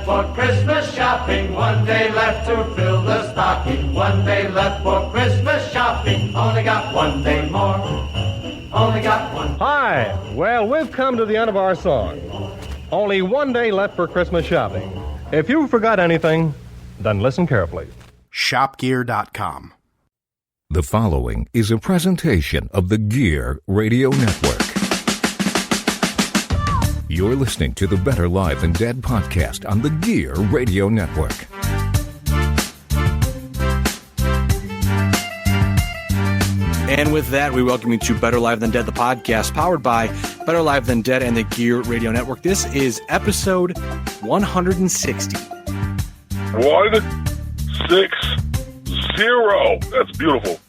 for Christmas shopping. One day left to fill the stocking. One day left for Christmas shopping. Only got one day more. Only got one. Hi. Well, we've come to the end of our song. Only one day left for Christmas shopping. If you forgot anything, then listen carefully. Shopgear.com. The following is a presentation of the Gear Radio Network. You're listening to the Better Live Than Dead podcast on the Gear Radio Network. And with that, we welcome you to Better Live Than Dead, the podcast powered by Better Live Than Dead and the Gear Radio Network. This is episode 160. 160. That's beautiful.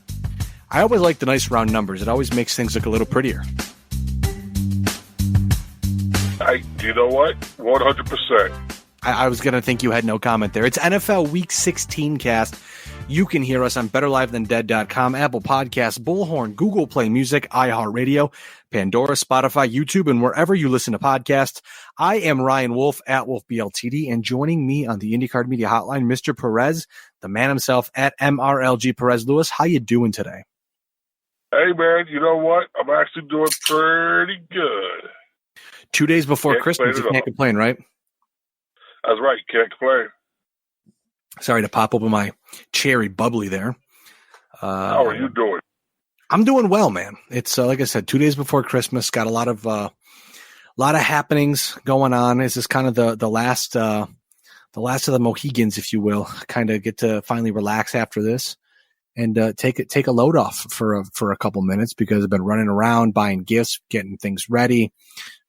I always like the nice round numbers. It always makes things look a little prettier. You know what? 100%. I was going to think you had no comment there. It's NFL Week 16 cast. You can hear us on BetterLiveThanDead.com, Apple Podcasts, Bullhorn, Google Play Music, iHeartRadio, Pandora, Spotify, YouTube, and wherever you listen to podcasts. I am Ryan Wolfe at Wolfe BLTD, and joining me on the IndyCar Media Hotline, Mr. Perez, the man himself at MRLG Perez. Lewis, how you doing today? Hey, man, you know what? I'm actually doing pretty good. 2 days before Christmas, you can't complain, right? That's right. Can't complain. Sorry to pop open my cherry bubbly there. How are you doing? I'm doing well, man. It's like I said, 2 days before Christmas. Got a lot of happenings going on. This is kind of the last of the Mohegans, if you will. Kind of get to finally relax after this and take a load off for a couple minutes because I've been running around buying gifts, getting things ready,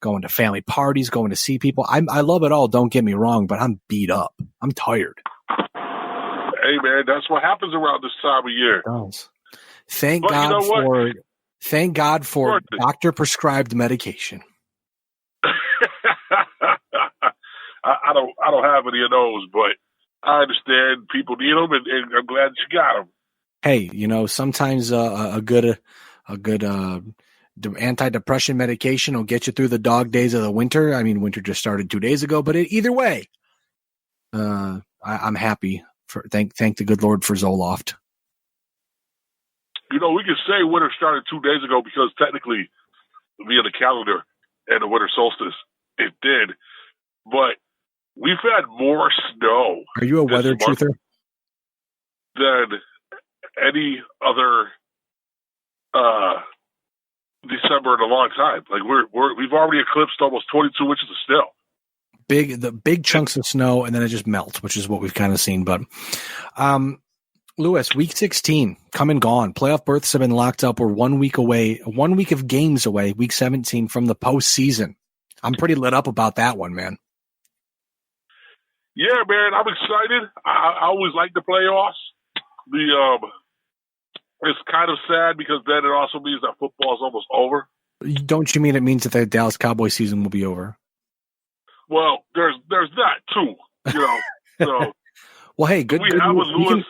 going to family parties, going to see people. I love it all. Don't get me wrong, but I'm beat up. I'm tired. Hey, man, that's what happens around this time of year. It does. Thank God for doctor prescribed medication. I don't have any of those, but I understand people need them, and I'm glad you got them. Hey, sometimes a good antidepressant medication will get you through the dog days of the winter. I mean, winter just started 2 days ago, but either way, I'm happy. Thank the good Lord for Zoloft. We can say winter started 2 days ago because technically, via the calendar and the winter solstice, it did. But we've had more snow. Are you a weather truther? Than any other December in a long time. Like we've already eclipsed almost 22 inches of snow. The big chunks of snow, and then it just melts, which is what we've kind of seen. But, Lewis, week 16, come and gone. Playoff berths have been locked up. We're 1 week away, 1 week of games away, week 17 from the postseason. I'm pretty lit up about that one, man. Yeah, man, I'm excited. I always like the playoffs. It's kind of sad because then it also means that football is almost over. Don't you mean it means that the Dallas Cowboys season will be over? Well, there's that too, So, well, hey, good. Lewis.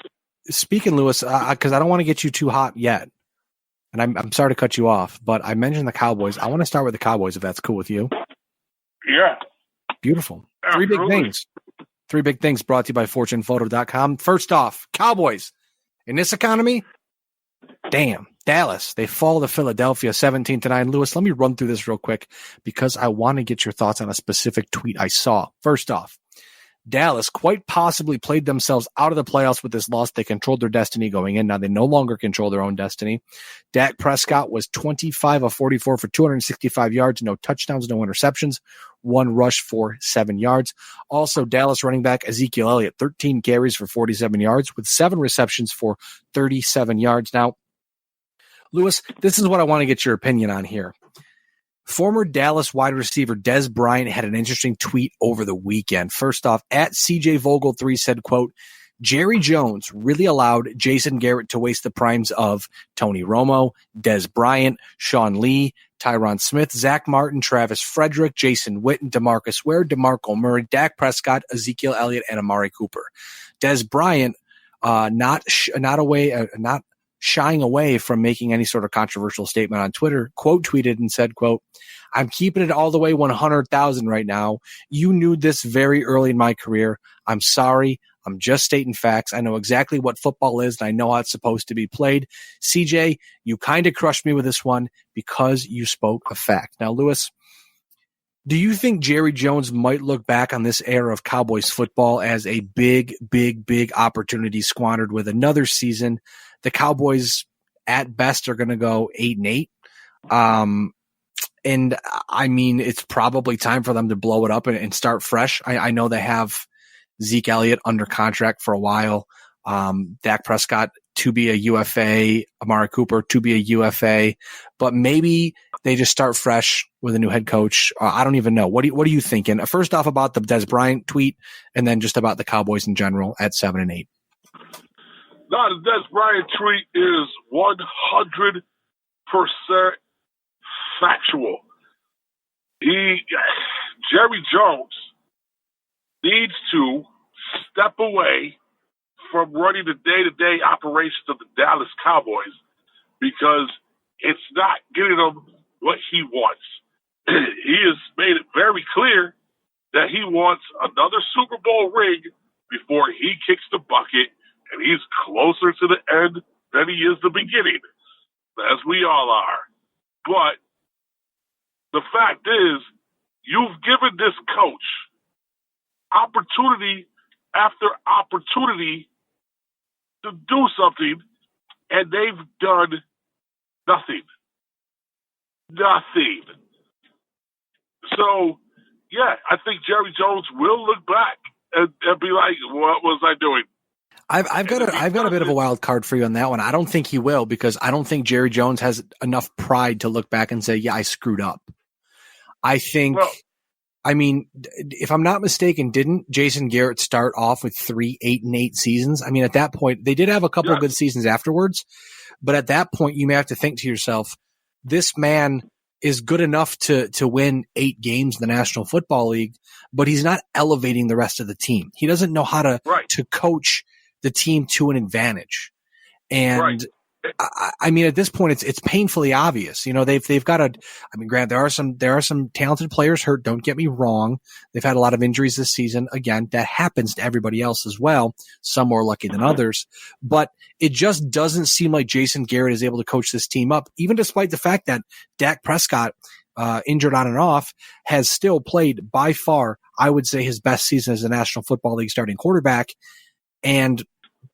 Speaking, Lewis, because I don't want to get you too hot yet, and I'm sorry to cut you off, but I mentioned the Cowboys. I want to start with the Cowboys, if that's cool with you. Yeah. Beautiful. Absolutely. Three big things brought to you by FortunePhoto.com. First off, Cowboys. In this economy, damn, Dallas, they fall to Philadelphia 17-9. Lewis, let me run through this real quick because I want to get your thoughts on a specific tweet I saw. First off, Dallas quite possibly played themselves out of the playoffs with this loss. They controlled their destiny going in. Now they no longer control their own destiny. Dak Prescott was 25 of 44 for 265 yards, no touchdowns, no interceptions, one rush for 7 yards. Also, Dallas running back Ezekiel Elliott, 13 carries for 47 yards with 7 receptions for 37 yards. Now, Lewis, this is what I want to get your opinion on here. Former Dallas wide receiver Dez Bryant had an interesting tweet over the weekend. First off, at CJ Vogel 3 said, quote, Jerry Jones really allowed Jason Garrett to waste the primes of Tony Romo, Dez Bryant, Sean Lee, Tyron Smith, Zach Martin, Travis Frederick, Jason Witten, DeMarcus Ware, DeMarco Murray, Dak Prescott, Ezekiel Elliott, and Amari Cooper. Dez Bryant, not shying away from making any sort of controversial statement on Twitter, quote tweeted and said, quote, "I'm keeping it all the way 100,000 right now. You knew this very early in my career. I'm sorry. I'm just stating facts. I know exactly what football is, and I know how it's supposed to be played. CJ, you kind of crushed me with this one because you spoke a fact." Now, Lewis, do you think Jerry Jones might look back on this era of Cowboys football as a big, big, big opportunity squandered with another season? The Cowboys, at best, are going to go 8-8. And I mean, it's probably time for them to blow it up and start fresh. I know they have Zeke Elliott under contract for a while. Dak Prescott to be a UFA, Amari Cooper to be a UFA, but maybe they just start fresh with a new head coach. I don't even know. What are you thinking? First off, about the Des Bryant tweet, and then just about the Cowboys in general at 7-8. No, the Des Bryant tweet is 100% factual. Jerry Jones needs to step away from running the day-to-day operations of the Dallas Cowboys because it's not getting him what he wants. He has made it very clear that he wants another Super Bowl ring before he kicks the bucket, and he's closer to the end than he is the beginning, as we all are. But the fact is, you've given this coach opportunity after opportunity to do something, and they've done nothing. Nothing. So, yeah, I think Jerry Jones will look back and be like, what was I doing? I've got a bit of a wild card for you on that one. I don't think he will, because I don't think Jerry Jones has enough pride to look back and say, yeah, I screwed up. I think, I mean, if I'm not mistaken, didn't Jason Garrett start off with 3 8-8 seasons? I mean, at that point, they did have a couple of good seasons afterwards, but at that point, you may have to think to yourself, this man is good enough to win 8 games in the National Football League, but he's not elevating the rest of the team. He doesn't know how to coach the team to an advantage. And I mean, at this point, it's painfully obvious. You know, they've got granted, there are some talented players hurt. Don't get me wrong. They've had a lot of injuries this season. Again, that happens to everybody else as well. Some more lucky than others, but it just doesn't seem like Jason Garrett is able to coach this team up, even despite the fact that Dak Prescott, injured on and off, has still played by far, I would say, his best season as a National Football League starting quarterback, and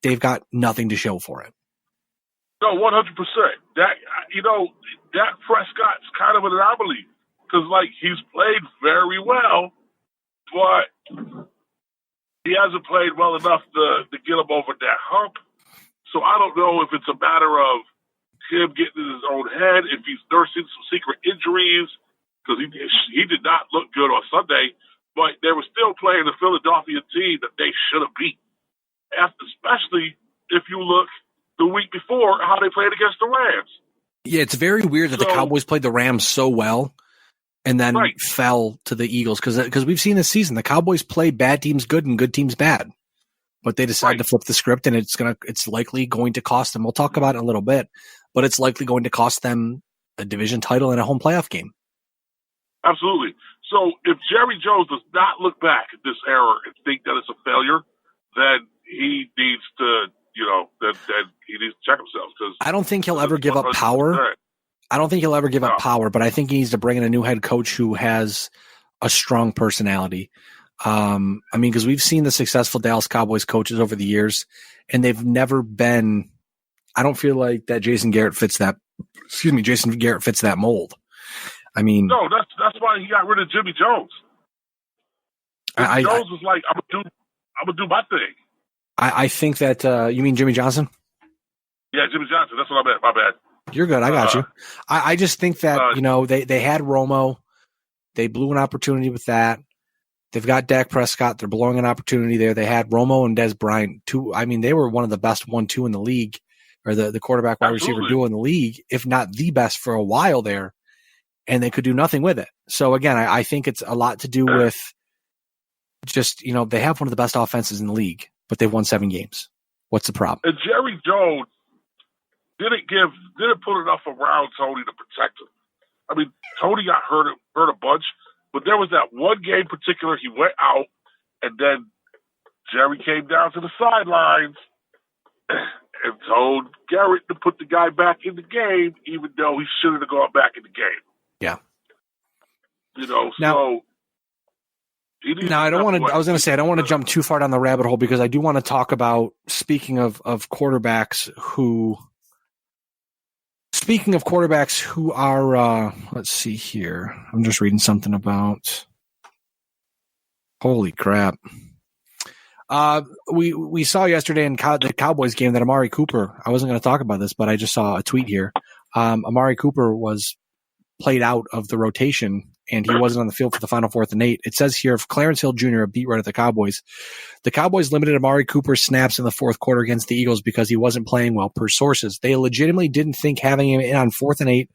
they've got nothing to show for it. No, 100%. Dak Prescott's kind of an anomaly because, he's played very well, but he hasn't played well enough to get him over that hump. So I don't know if it's a matter of him getting in his own head, if he's nursing some secret injuries, because he did not look good on Sunday, but they were still playing the Philadelphia team that they should have beat, especially if you look the week before how they played against the Rams. Yeah, it's very weird that the Cowboys played the Rams so well and then fell to the Eagles, because we've seen this season the Cowboys play bad teams good and good teams bad, but they decided to flip the script, and it's likely going to cost them. We'll talk about it in a little bit, but it's likely going to cost them a division title and a home playoff game. Absolutely. So if Jerry Jones does not look back at this era and think that it's a failure, then he needs to, that he needs to check himself. Because I don't think he'll ever give up power. I don't think he'll ever give up power, but I think he needs to bring in a new head coach who has a strong personality. Because we've seen the successful Dallas Cowboys coaches over the years, and they've never been. I don't feel like that Jason Garrett fits that mold. I mean, no, that's why he got rid of Jimmy Jones. Jones was like, I'm gonna do my thing. I think that you mean Jimmy Johnson? Yeah, Jimmy Johnson. That's what I meant. My bad. You're good. I got you. I just think that they had Romo, they blew an opportunity with that. They've got Dak Prescott. They're blowing an opportunity there. They had Romo and Des Bryant. They were one of the best 1-2 in the league, or the quarterback wide receiver duo in the league, if not the best for a while there. And they could do nothing with it. So again, I think it's a lot to do with just, they have one of the best offenses in the league, but they've won 7 games. What's the problem? And Jerry Jones didn't put enough around Tony to protect him. I mean, Tony got hurt a bunch, but there was that one game in particular he went out, and then Jerry came down to the sidelines and told Garrett to put the guy back in the game, even though he shouldn't have gone back in the game. Yeah. So. Now, I don't want to jump too far down the rabbit hole because I do want to talk about, speaking of quarterbacks who are, let's see here. I'm just reading something about, holy crap. We saw yesterday in the Cowboys game that Amari Cooper, I wasn't going to talk about this, but I just saw a tweet here. Amari Cooper was played out of the rotation and he wasn't on the field for the final 4th and 8. It says here, of Clarence Hill Jr., a beat writer at the Cowboys limited Amari Cooper's snaps in the 4th quarter against the Eagles because he wasn't playing well, per sources. They legitimately didn't think having him in on 4th and 8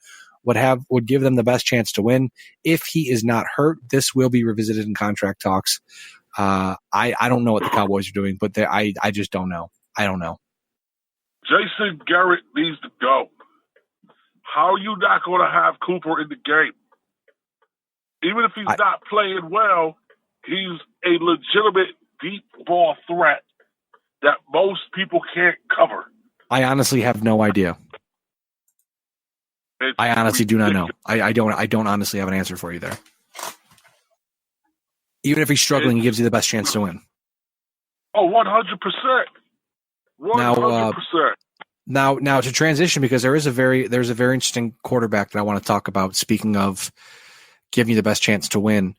would give them the best chance to win. If he is not hurt, this will be revisited in contract talks. I don't know what the Cowboys are doing, but I just don't know. I don't know. Jason Garrett needs to go. How are you not going to have Cooper in the game? Even if he's not playing well, he's a legitimate deep ball threat that most people can't cover. I honestly have no idea. I honestly do not know. I don't honestly have an answer for you there. Even if he's struggling, he gives you the best chance to win. Oh, 100%. 100%. Now to transition, because there's a very interesting quarterback that I want to talk about. Speaking of giving you the best chance to win,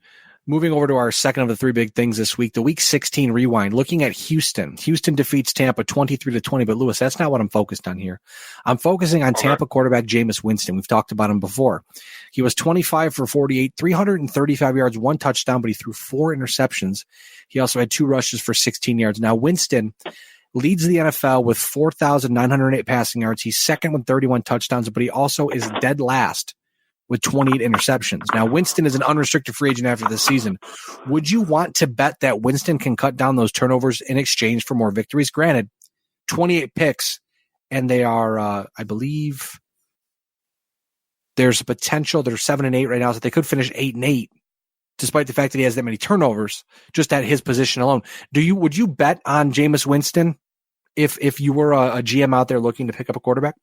moving over to our second of the 3 big things this week, the Week 16 rewind. Looking at Houston. Houston defeats Tampa 23-20. But Lewis, that's not what I'm focused on here. I'm focusing on Tampa quarterback Jameis Winston. We've talked about him before. He was 25 for 48, 335 yards, 1 touchdown, but he threw 4 interceptions. He also had 2 rushes for 16 yards. Now Winston leads the NFL with 4,908 passing yards. He's second with 31 touchdowns, but he also is dead last with 28 interceptions. Now, Winston is an unrestricted free agent after this season. Would you want to bet that Winston can cut down those turnovers in exchange for more victories? Granted, 28 picks, and they are, I believe, there's a potential. They're 7-8 right now, so they could finish 8-8, despite the fact that he has that many turnovers just at his position alone. Would you bet on Jameis Winston if you were a GM out there looking to pick up a quarterback?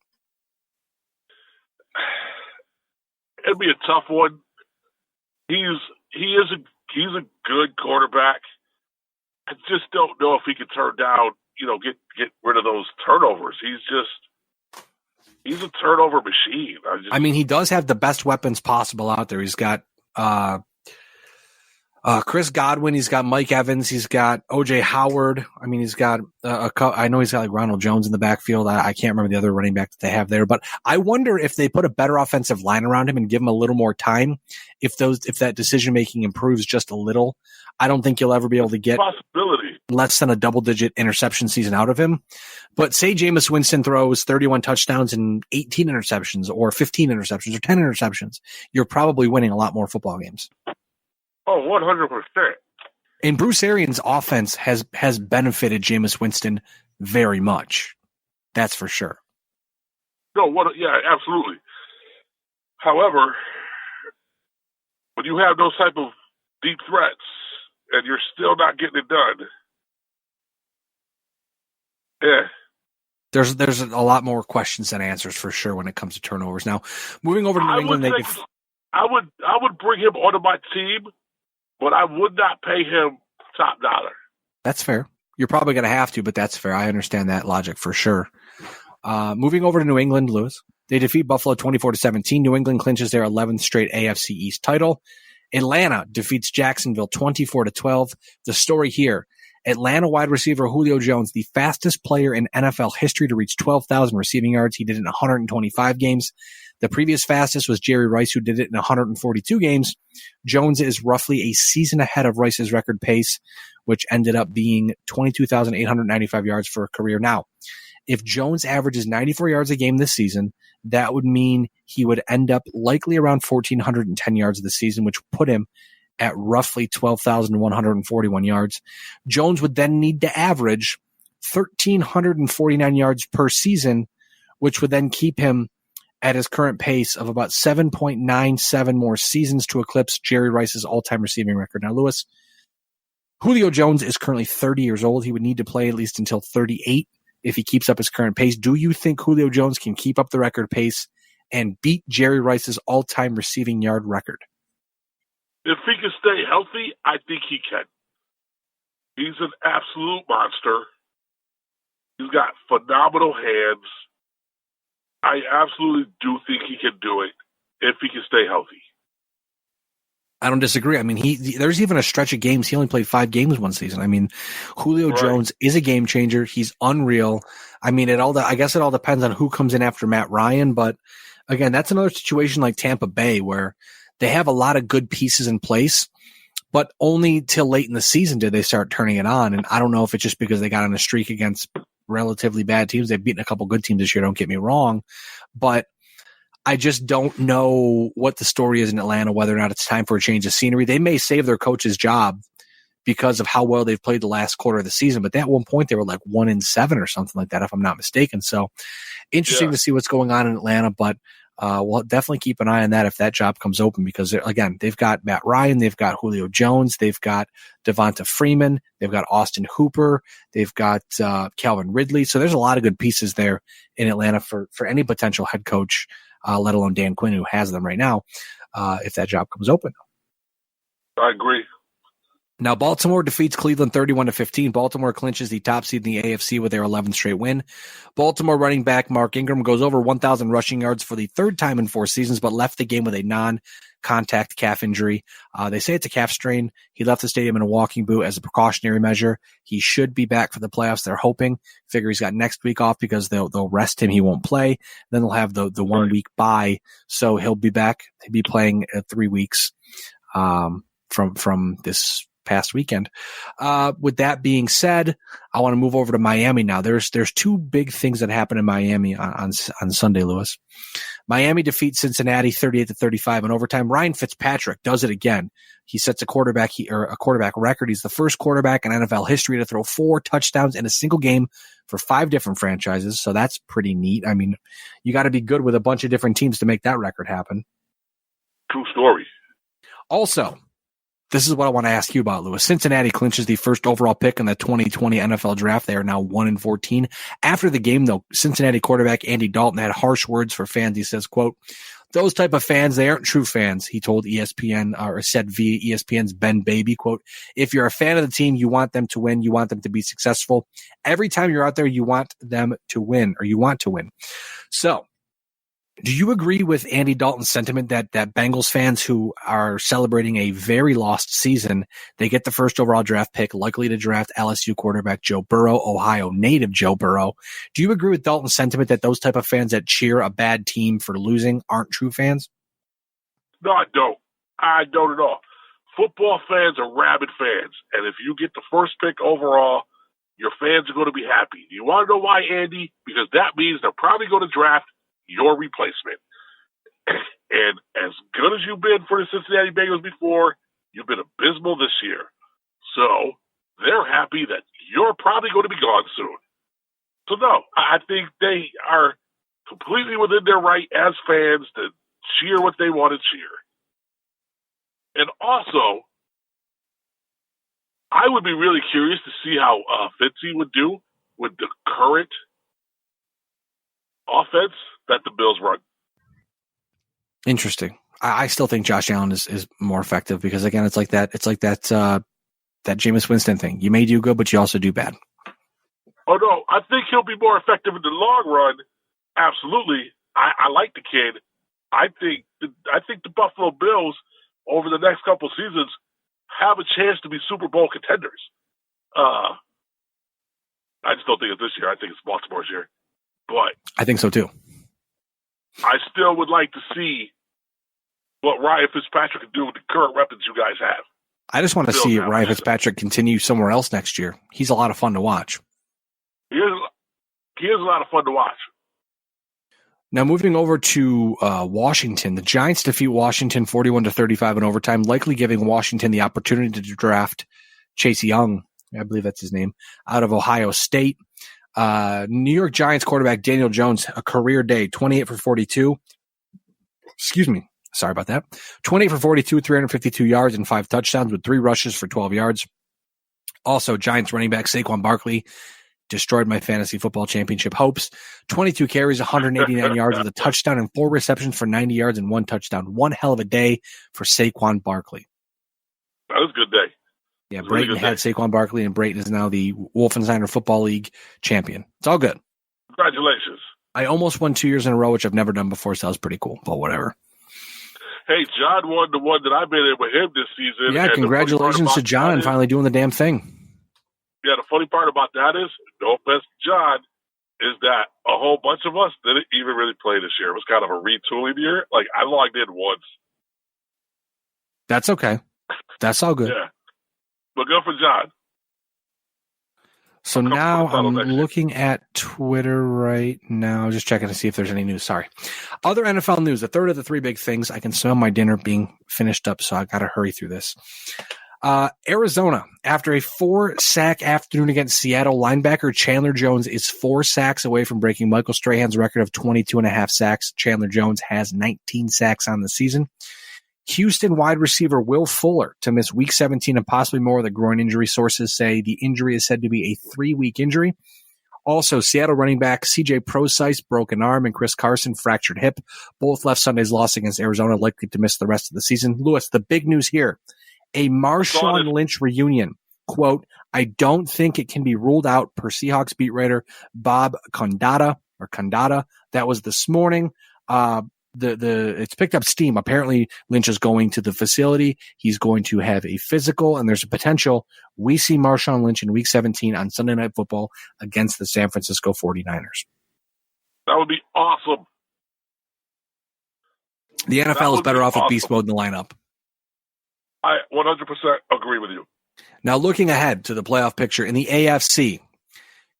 It'd be a tough one. He's a good quarterback. I just don't know if he can turn down, get rid of those turnovers. He's a turnover machine. He does have the best weapons possible out there. He's got Chris Godwin, he's got Mike Evans, he's got OJ Howard. He's got I know he's got like Ronald Jones in the backfield. I can't remember the other running back that they have there, but I wonder if they put a better offensive line around him and give him a little more time, if that decision making improves just a little. I don't think you'll ever be able to get less than a double-digit interception season out of him. But say Jameis Winston throws 31 touchdowns and 18 interceptions or 15 interceptions or 10 interceptions, you're probably winning a lot more football games. Oh, 100%. And Bruce Arians' offense has benefited Jameis Winston very much. That's for sure. Yeah, absolutely. However, when you have those type of deep threats and you're still not getting it done, yeah. There's a lot more questions than answers for sure when it comes to turnovers. Now, moving over to New England, I would bring him onto my team, but I would not pay him top dollar. That's fair. You're probably going to have to, but that's fair. I understand that logic for sure. Moving over to New England, Lewis. They defeat Buffalo 24-17. New England clinches their 11th straight AFC East title. Atlanta defeats Jacksonville 24-12. The story here, Atlanta wide receiver Julio Jones, the fastest player in NFL history to reach 12,000 receiving yards. He did it in 125 games. The previous fastest was Jerry Rice, who did it in 142 games. Jones is roughly a season ahead of Rice's record pace, which ended up being 22,895 yards for a career. Now, if Jones averages 94 yards a game this season, that would mean he would end up likely around 1,410 yards this season, which would put him at roughly 12,141 yards. Jones would then need to average 1,349 yards per season, which would then keep him at his current pace of about 7.97 more seasons to eclipse Jerry Rice's all-time receiving record. Now, Lewis, Julio Jones is currently 30 years old. He would need to play at least until 38 if he keeps up his current pace. Do you think Julio Jones can keep up the record pace and beat Jerry Rice's all-time receiving yard record? If he can stay healthy, I think he can. He's an absolute monster. He's got phenomenal hands. I absolutely do think he can do it if he can stay healthy. I don't disagree. I mean, there's even a stretch of games. He only played 5 games one season. I mean, Julio Jones is a game changer. He's unreal. I mean, I guess it all depends on who comes in after Matt Ryan. But again, that's another situation like Tampa Bay where they have a lot of good pieces in place, but only till late in the season did they start turning it on. And I don't know if it's just because they got on a streak against relatively bad teams. They've beaten a couple good teams this year. Don't get me wrong, but I just don't know what the story is in Atlanta, whether or not it's time for a change of scenery. They may save their coach's job because of how well they've played the last quarter of the season, but at one point they were like 1-7 or something like that, if I'm not mistaken. So interesting to see what's going on in Atlanta, but we'll definitely keep an eye on that if that job comes open, because again, they've got Matt Ryan, they've got Julio Jones, they've got Devonta Freeman, they've got Austin Hooper, they've got Calvin Ridley. So there's a lot of good pieces there in Atlanta for any potential head coach, let alone Dan Quinn, who has them right now, if that job comes open. I agree. Now, Baltimore defeats Cleveland 31-15. Baltimore clinches the top seed in the AFC with their 11th straight win. Baltimore running back Mark Ingram goes over 1,000 rushing yards for the third time in 4 seasons, but left the game with a non-contact calf injury. They say it's a calf strain. He left the stadium in a walking boot as a precautionary measure. He should be back for the playoffs. They're hoping. Figure he's got next week off because they'll rest him. He won't play. Then they'll have the 1 week bye. So he'll be back. He'll be playing 3 weeks from this past weekend. With that being said, I want to move over to Miami now. There's 2 big things that happen in Miami on Sunday, Lewis. Miami defeats Cincinnati 38-35 in overtime. Ryan Fitzpatrick does it again. He sets a quarterback record. He's the first quarterback in NFL history to throw 4 touchdowns in a single game for 5 different franchises. So that's pretty neat. I mean, you got to be good with a bunch of different teams to make that record happen. True story. Also, this is what I want to ask you about, Lewis. Cincinnati clinches the first overall pick in the 2020 NFL draft. They are now 1-14. After the game, though, Cincinnati quarterback Andy Dalton had harsh words for fans. He says, quote, "Those type of fans, they aren't true fans," he told ESPN, or said via ESPN's Ben Baby, quote, "If you're a fan of the team, you want them to win. You want them to be successful. Every time you're out there, you want them to win, or you want to win." So, do you agree with Andy Dalton's sentiment that Bengals fans who are celebrating a very lost season, they get the first overall draft pick, likely to draft LSU quarterback Joe Burrow, Ohio native Joe Burrow? Do you agree with Dalton's sentiment that those type of fans that cheer a bad team for losing aren't true fans? No, I don't. I don't at all. Football fans are rabid fans, and if you get the first pick overall, your fans are going to be happy. You want to know why, Andy? Because that means they're probably going to draft your replacement. And as good as you've been for the Cincinnati Bengals before, you've been abysmal this year. So they're happy that you're probably going to be gone soon. So no, I think they are completely within their right as fans to cheer what they want to cheer. And also, I would be really curious to see how Fitzy would do with the current offense that the Bills run. Interesting. I still think Josh Allen is more effective because, again, it's like that Jameis Winston thing. You may do good, but you also do bad. Oh no, I think he'll be more effective in the long run. Absolutely. I like the kid. I think the Buffalo Bills over the next couple of seasons have a chance to be Super Bowl contenders. I just don't think it's this year. I think it's Baltimore's year. But I think so too. I still would like to see what Ryan Fitzpatrick can do with the current weapons you guys have. I just want to see Ryan Fitzpatrick continue somewhere else next year. He's a lot of fun to watch. He is a lot of fun to watch. Now moving over to Washington, the Giants defeat Washington 41-35 in overtime, likely giving Washington the opportunity to draft Chase Young, I believe that's his name, out of Ohio State. New York Giants quarterback Daniel Jones, a career day, 28 for 42. Excuse me. Sorry about that. 28 for 42, 352 yards and 5 touchdowns with 3 rushes for 12 yards. Also, Giants running back Saquon Barkley destroyed my fantasy football championship hopes. 22 carries, 189 yards with a touchdown and 4 receptions for 90 yards and 1 touchdown. One hell of a day for Saquon Barkley. That was a good day. Yeah, Brayton had Saquon Barkley, and Brayton is now the Wolfe and Football League champion. It's all good. Congratulations. I almost won 2 years in a row, which I've never done before, so that was pretty cool, but whatever. Hey, John won the one that I've been in with him this season. Yeah, congratulations to John and finally doing the damn thing. Yeah, the funny part about that is, no offense to John, is that a whole bunch of us didn't even really play this year. It was kind of a retooling year. Like, I logged in once. That's okay. That's all good. Yeah. But good for John. So now I'm looking at Twitter right now, just checking to see if there's any news. Sorry. Other NFL news, the third of the 3 big things. I can smell my dinner being finished up, so I got to hurry through this. Arizona, after a 4-sack afternoon against Seattle, linebacker Chandler Jones is 4 sacks away from breaking Michael Strahan's record of 22.5 sacks. Chandler Jones has 19 sacks on the season. Houston wide receiver Will Fuller to miss Week 17 and possibly more with a groin injury. Sources say the injury is said to be a 3-week injury. Also, Seattle running back C.J. Prosise, broken arm, and Chris Carson, fractured hip. Both left Sunday's loss against Arizona, likely to miss the rest of the season. Lewis, the big news here, a Marshawn Lynch reunion. Quote, I don't think it can be ruled out, per Seahawks beat writer Bob Condata. That was this morning. It's picked up steam. Apparently, Lynch is going to the facility. He's going to have a physical, and there's a potential we see Marshawn Lynch in Week 17 on Sunday Night Football against the San Francisco 49ers. That would be awesome. The NFL is better off with beast mode in the lineup. I 100% agree with you. Now, looking ahead to the playoff picture in the AFC,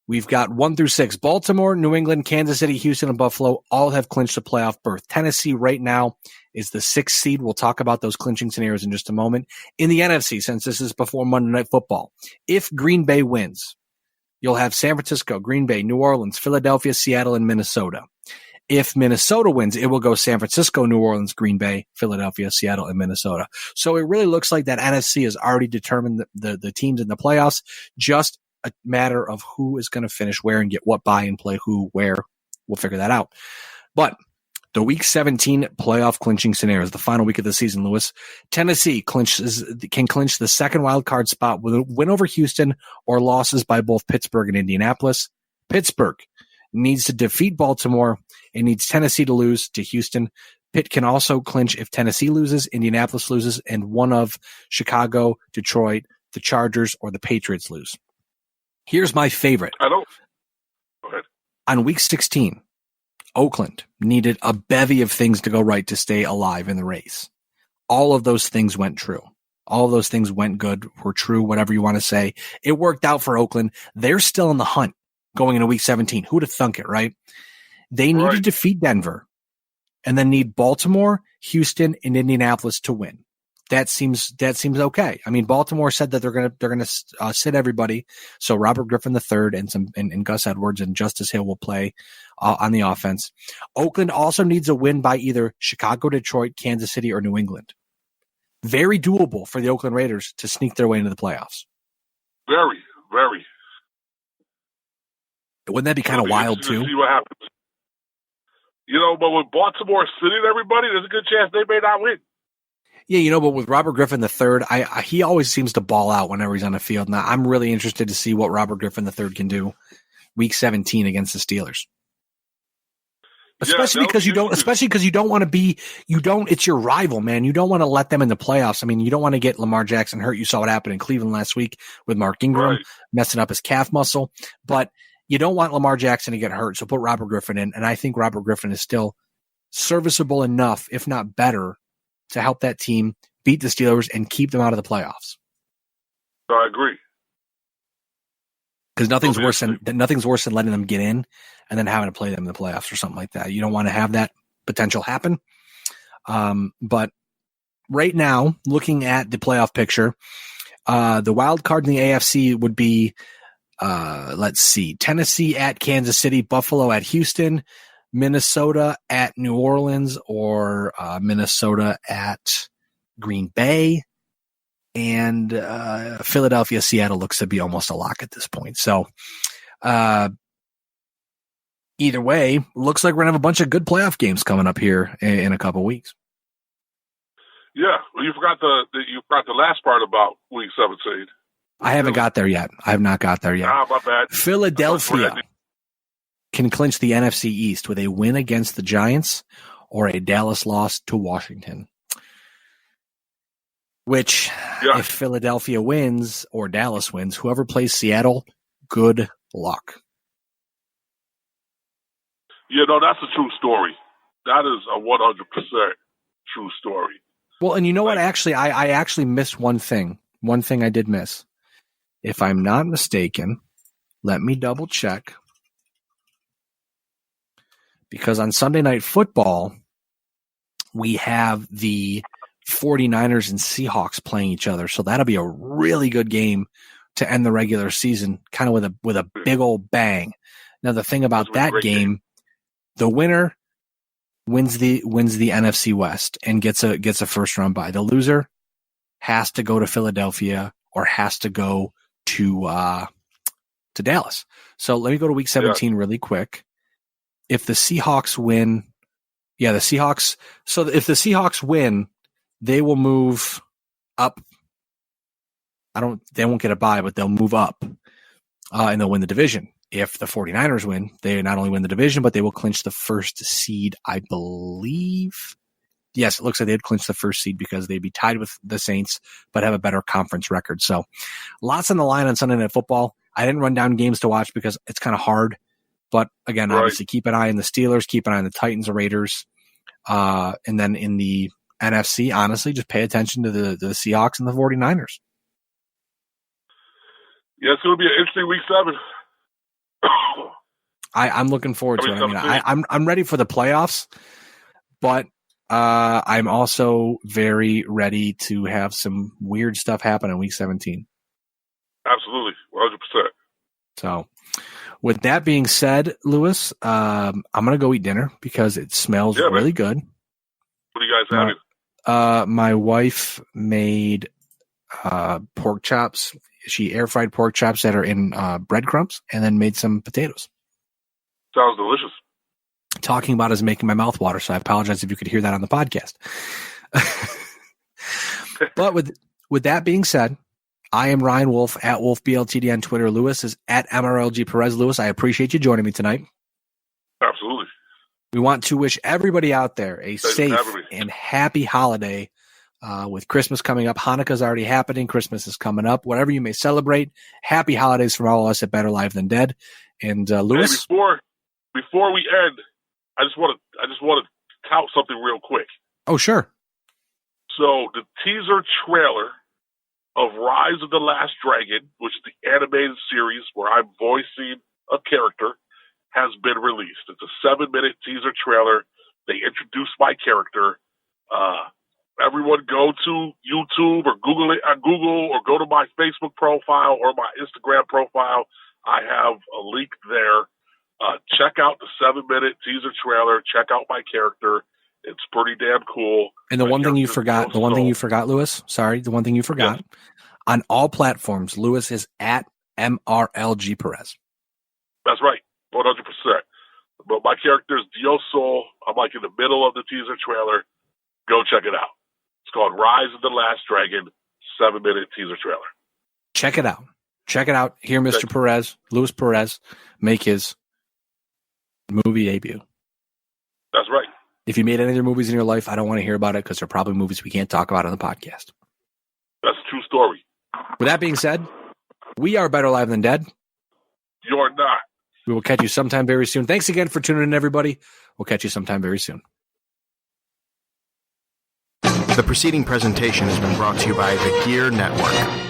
we've got 1 through 6. Baltimore, New England, Kansas City, Houston, and Buffalo all have clinched a playoff berth. Tennessee right now is the 6th seed. We'll talk about those clinching scenarios in just a moment. In the NFC, since this is before Monday Night Football, if Green Bay wins, you'll have San Francisco, Green Bay, New Orleans, Philadelphia, Seattle, and Minnesota. If Minnesota wins, it will go San Francisco, New Orleans, Green Bay, Philadelphia, Seattle, and Minnesota. So it really looks like that NFC has already determined the teams in the playoffs. Just a matter of who is going to finish where and get what bye and play who where. We'll figure that out. But the Week 17 playoff clinching scenarios, the final week of the season, Lewis. Tennessee can clinch the second wild card spot with a win over Houston or losses by both Pittsburgh and Indianapolis. Pittsburgh needs to defeat Baltimore and needs Tennessee to lose to Houston. Pitt can also clinch if Tennessee loses, Indianapolis loses, and one of Chicago, Detroit, the Chargers, or the Patriots lose. Here's my favorite. Go ahead. On Week 16, Oakland needed a bevy of things to go right to stay alive in the race. All of those things went true. All of those things went good, were true, whatever you want to say. It worked out for Oakland. They're still in the hunt going into Week 17. Who'd have thunk it, right? They need to defeat Denver and then need Baltimore, Houston, and Indianapolis to win. That seems okay. I mean, Baltimore said that they're gonna sit everybody. So Robert Griffin III and Gus Edwards and Justice Hill will play on the offense. Oakland also needs a win by either Chicago, Detroit, Kansas City, or New England. Very doable for the Oakland Raiders to sneak their way into the playoffs. Very, very. Wouldn't that be kind of wild too? See what happens. But with Baltimore sitting everybody, there's a good chance they may not win. Yeah, but with Robert Griffin III, he always seems to ball out whenever he's on the field. Now, I'm really interested to see what Robert Griffin III can do Week 17 against the Steelers. Especially because you don't want to be, it's your rival, man. You don't want to let them in the playoffs. I mean, you don't want to get Lamar Jackson hurt. You saw what happened in Cleveland last week with Mark Ingram messing up his calf muscle. But you don't want Lamar Jackson to get hurt, so put Robert Griffin in. And I think Robert Griffin is still serviceable enough, if not better, to help that team beat the Steelers and keep them out of the playoffs. I agree. Because nothing's worse than letting them get in and then having to play them in the playoffs or something like that. You don't want to have that potential happen. But right now, looking at the playoff picture, the wild card in the AFC would be Let's see. Tennessee at Kansas City, Buffalo at Houston, Minnesota at New Orleans, or Minnesota at Green Bay, and Philadelphia, Seattle looks to be almost a lock at this point. So either way, looks like we're going to have a bunch of good playoff games coming up here in a couple weeks. Yeah, well, you forgot the last part about Week 17. I haven't got there yet. I have not got there yet. Ah, my bad. Philadelphia can clinch the NFC East with a win against the Giants or a Dallas loss to Washington. Which, if Philadelphia wins or Dallas wins, whoever plays Seattle, good luck. Yeah, no, that's a true story. That is a 100% true story. Well, and you know what? Actually, I actually missed one thing. One thing I did miss. If I'm not mistaken, let me double check. Because on Sunday Night Football, we have the 49ers and Seahawks playing each other. So that'll be a really good game to end the regular season, kind of with a big old bang. Now, the thing about that game, the winner wins the NFC West and gets a first round bye. The loser has to go to Philadelphia or has to go to Dallas. So let me go to Week 17 really quick. If the Seahawks win, the Seahawks. So if the Seahawks win, they will move up. They won't get a bye, but they'll move up and they'll win the division. If the 49ers win, they not only win the division, but they will clinch the first seed, I believe. Yes, it looks like they'd clinch the first seed because they'd be tied with the Saints, but have a better conference record. So lots on the line on Sunday Night Football. I didn't run down games to watch because it's kind of hard. But again, obviously keep an eye on the Steelers, keep an eye on the Titans or Raiders. And then in the NFC, honestly, just pay attention to the Seahawks and the 49ers. Yeah, it's going to be an interesting Week 7. I'm looking forward to it. I mean, I'm ready for the playoffs, but I'm also very ready to have some weird stuff happen in Week 17. Absolutely, 100%. So, with that being said, Lewis, I'm going to go eat dinner because it smells really good. What are you guys having? My wife made pork chops. She air fried pork chops that are in breadcrumbs and then made some potatoes. Sounds delicious. Talking about is making my mouth water, so I apologize if you could hear that on the podcast. But with that being said, I am Ryan Wolfe at Wolfe BLTD on Twitter. Lewis is at MRLG Perez. Lewis, I appreciate you joining me tonight. Absolutely. We want to wish everybody out there a safe and happy holiday. With Christmas coming up, Hanukkah's already happening. Christmas is coming up. Whatever you may celebrate, happy holidays from all of us at Better Live Than Dead. And Lewis, hey, before we end, I just want to tout something real quick. Oh, sure. So the teaser trailer of Rise of the Last Dragon, which is the animated series where I'm voicing a character, has been released. It's a 7-minute teaser trailer. They introduced my character. Everyone go to YouTube or Google it on Google or go to my Facebook profile or my Instagram profile. I have a link there. Check out the 7-minute teaser trailer. Check out my character. It's pretty damn cool. And the one thing you forgot, Lewis, on all platforms, Lewis is at MRLG Perez. That's right. 100%. But my character is Dio Sol. I'm like in the middle of the teaser trailer. Go check it out. It's called Rise of the Last Dragon, 7-minute teaser trailer. Check it out. Hear Mr. Perez, Luis Perez, make his movie debut. That's right. If you made any other movies in your life, I don't want to hear about it because they're probably movies we can't talk about on the podcast. That's a true story. With that being said, we are Better Live Than Dead. You're not. We will catch you sometime very soon. Thanks again for tuning in, everybody. We'll catch you sometime very soon. The preceding presentation has been brought to you by the Gear Network.